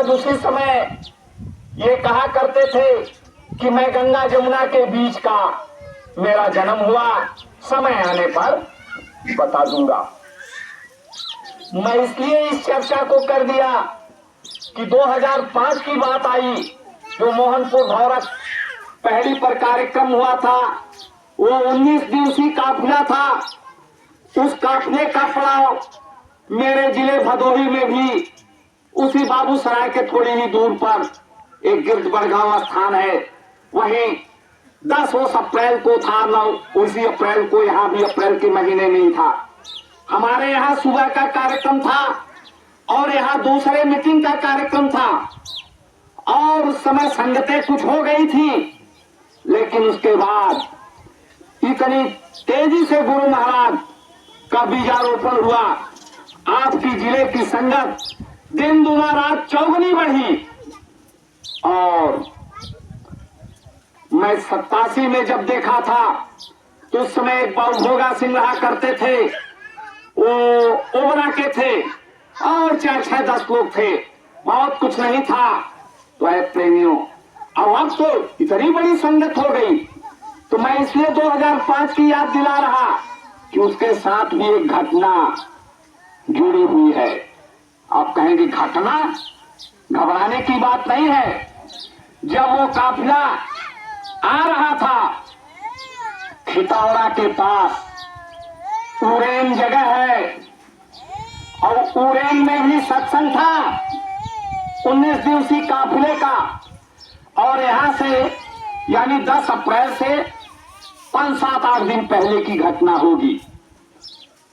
महाराज उसी समय ये कहा करते थे कि मैं गंगा जमुना के बीच का मेरा जन्म हुआ, समय आने पर बता दूंगा। मैं इसलिए इस चर्चा को कर दिया कि 2005 की बात आई, जो मोहनपुर भौरक पहली पर कार्यक्रम हुआ था, वो 19 दिवसीय काफिला था। उस काफिले का पड़ाव मेरे जिले भदोही में भी उसी बाबूसराय के थोड़ी ही दूर पर एक गिरजबड़गांव स्थान है, वहीं 10 अप्रैल को था, 9 अप्रैल को यहाँ भी अप्रैल के महीने में ही था। हमारे यहाँ सुबह का कार्यक्रम था और यहाँ दूसरे मीटिंग का कार्यक्रम था, और उस समय संगतें कुछ हो गई थी, लेकिन उसके बाद इतनी तेजी से गुरु महाराज का बीजारोपण हुआ। आपकी जिले की संगत दिन दुना रात चौगुनी बढ़ी। और मैं 87 में जब देखा था तो उस समय एक भोगा सिंह रहा करते थे, वो ओबरा के थे और 4-6-10 लोग थे, बहुत कुछ नहीं था। तो ऐ प्रेमियों, अब तो इतनी बड़ी संगत हो गई, तो मैं इसलिए 2005 की याद दिला रहा कि उसके साथ भी एक घटना जुड़ी हुई है। आप कहेंगे घटना, घबराने की बात नहीं है। जब वो काफिला आ रहा था, खितौड़ा के पास उरेन जगह है, और उरेन में भी सत्संग था 19 दिवसीय काफिले का, और यहां से यानी 10 अप्रैल से 5-7-8 दिन पहले की घटना होगी।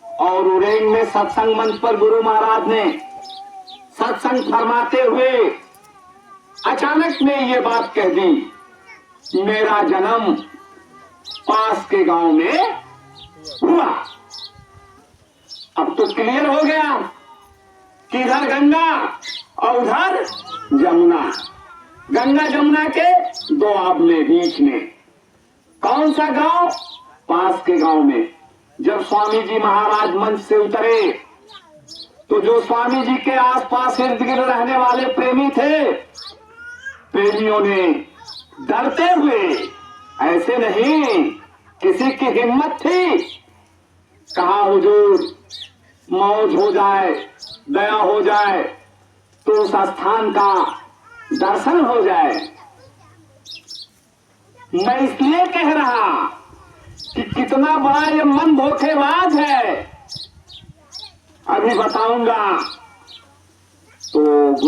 और उरेन में सत्संग मंच पर गुरु महाराज ने सत्संग फरमाते हुए अचानक में ये बात कह दी, मेरा जन्म पास के गांव में हुआ। अब तो क्लियर हो गया कि इधर गंगा और उधर जमुना, गंगा जमुना के दो आबले बीच में। कौन सा गांव? पास के गांव में। जब स्वामी जी महाराज मंच से उतरे तो जो स्वामी जी के आसपास इर्द गिर्द रहने वाले प्रेमी थे, प्रेमियों ने डरते हुए, ऐसे नहीं, किसी की हिम्मत थी, कहा हुजूर मौज हो जाए, दया हो जाए तो उस स्थान का दर्शन हो जाए। मैं इसलिए कह रहा कि कितना बड़ा ये मन धोखेबाज है, अभी बताऊंगा। तो